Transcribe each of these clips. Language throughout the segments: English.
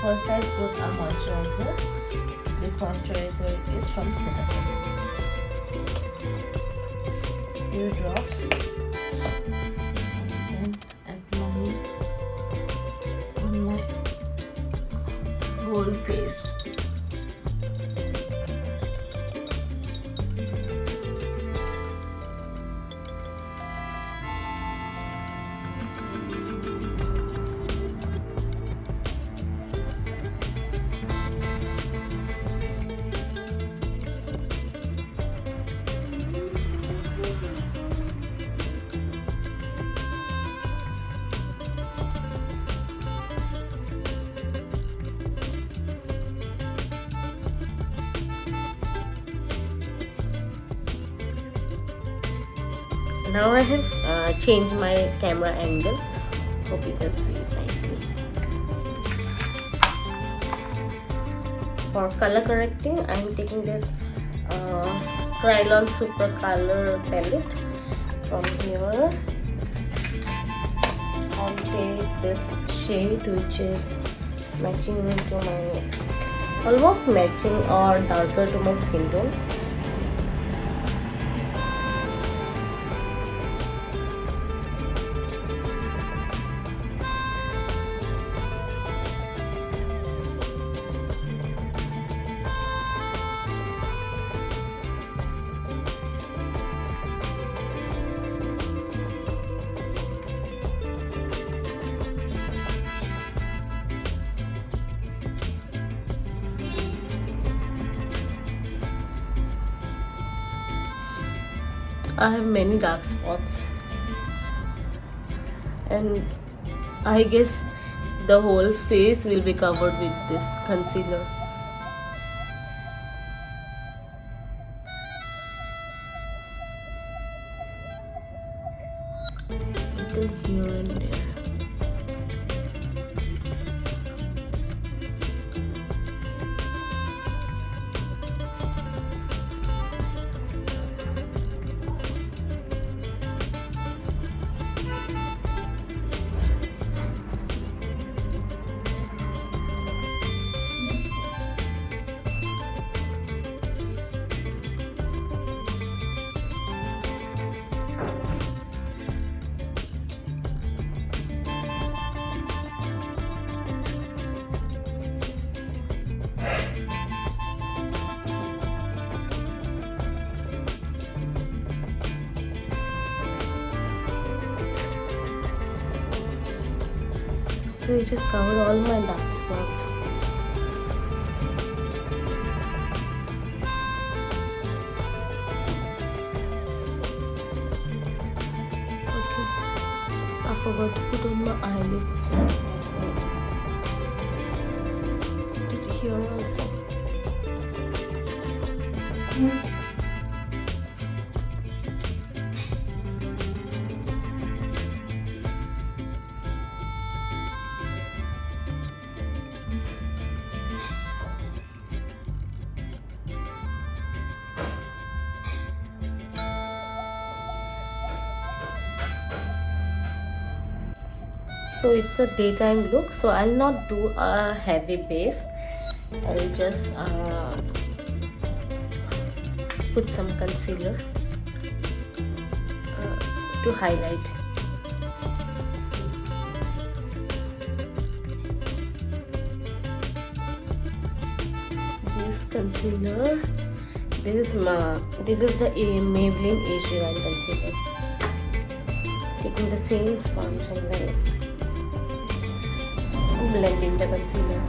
first I put a moisturizer. This moisturizer is from Cetaphil. Few drops and apply on my whole face. Now I have changed my camera angle. Hope you can see it nicely. For color correcting, I am taking this Krylon Super Color Palette. From here, I'll take this shade which is matching to my, almost matching or darker to my skin tone. I have many dark spots, and I guess the whole face will be covered with this concealer. Little here and there. So it has covered all my dark spots. Okay, I forgot to put on my eyelids. Put it here also. So it's a daytime look, so I'll not do a heavy base. I'll just put some concealer to highlight. This concealer, this is the Maybelline Age Rewind concealer. Taking the same sponge and then blending the concealer.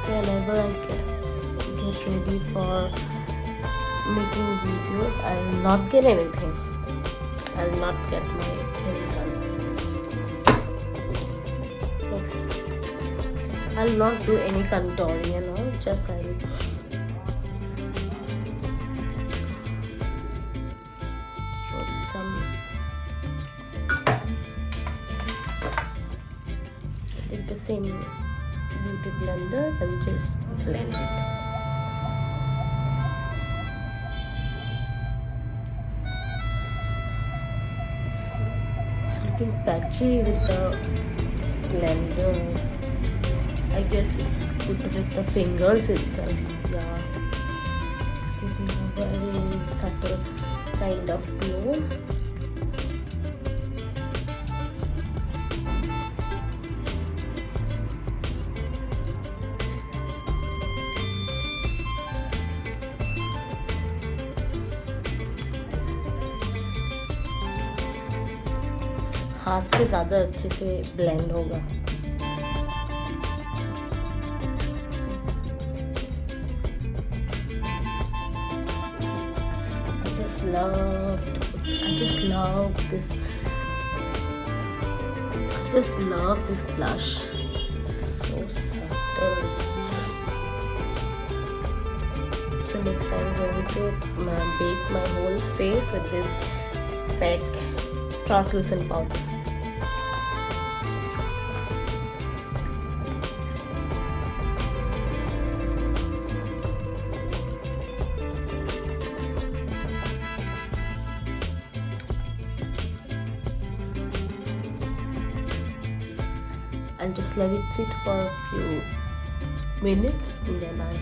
Whenever I get ready for making videos, I will not get anything. I will not get my hands on this. I'll not do any contouring and all, just I'll some, take the same beauty blender and just blend it. It's looking patchy with the blender. I guess it's good with the fingers itself. Yeah, it's giving a very subtle kind of glow. हाथ से ज़्यादा अच्छे से blend होगा. I just love this. I just love this blush. So subtle. So next I'm going to bake my whole face with this PEC translucent powder. And just let it sit for a few minutes and then I'll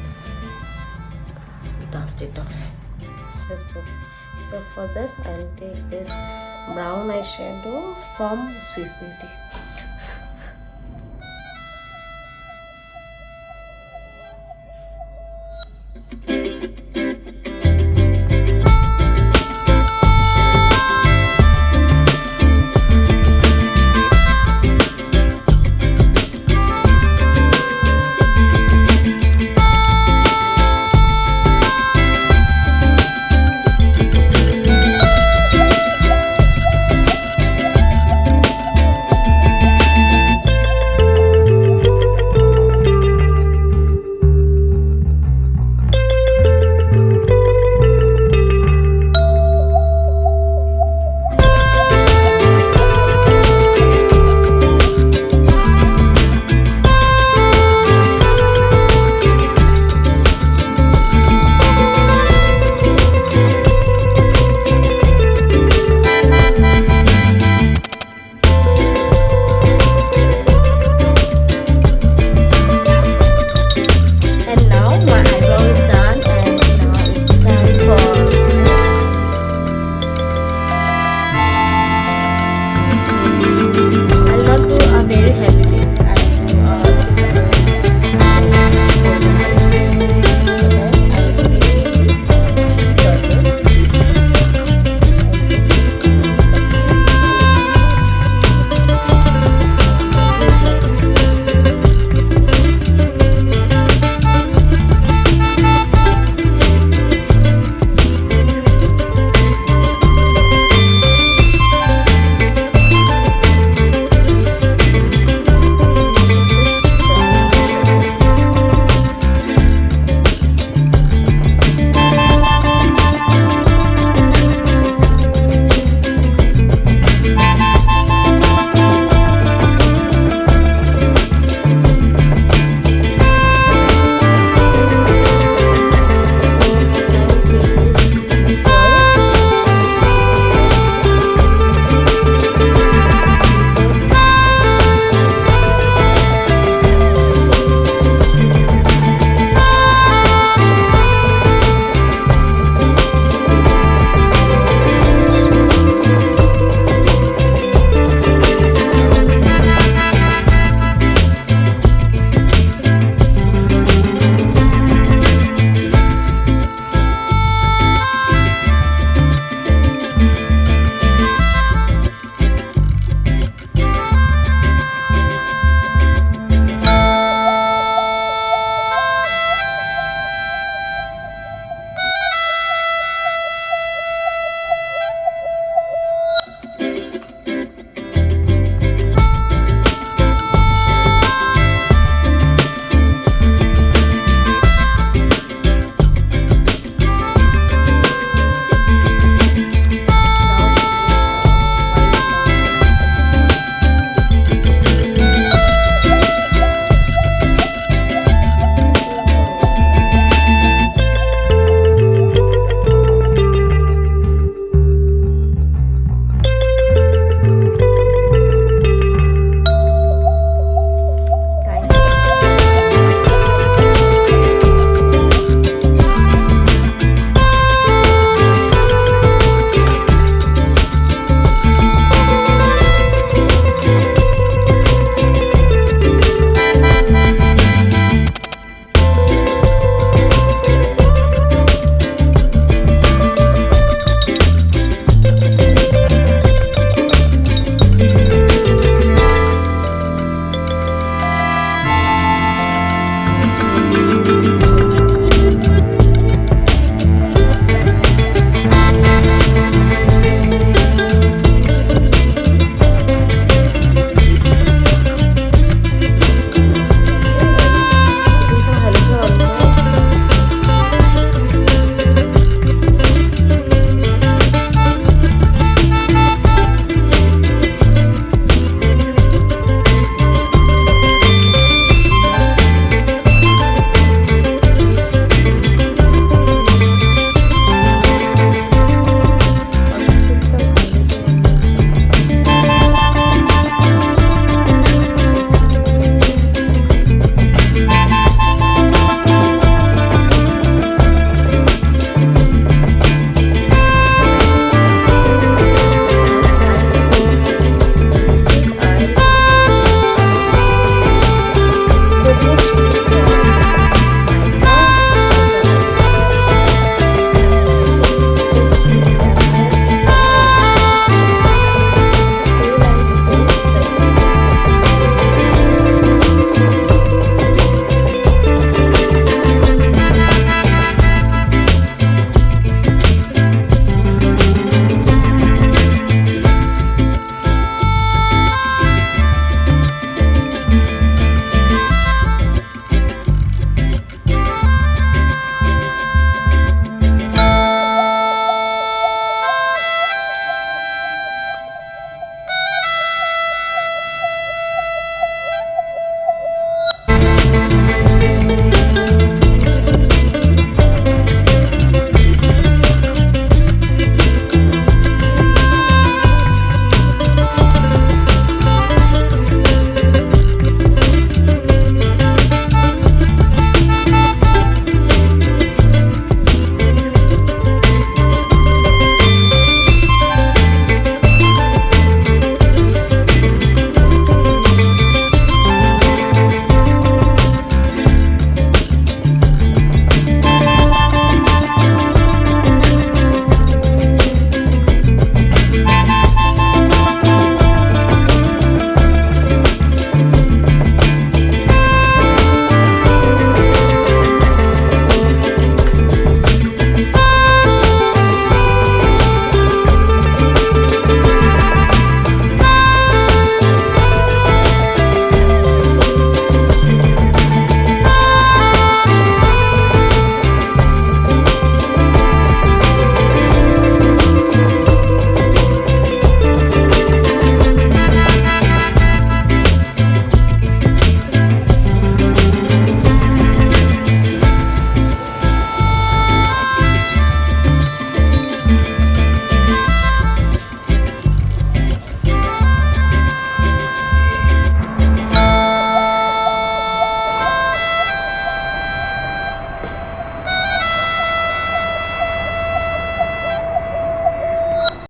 dust it off. So for that I'll take this brown eyeshadow from Swiss Beauty.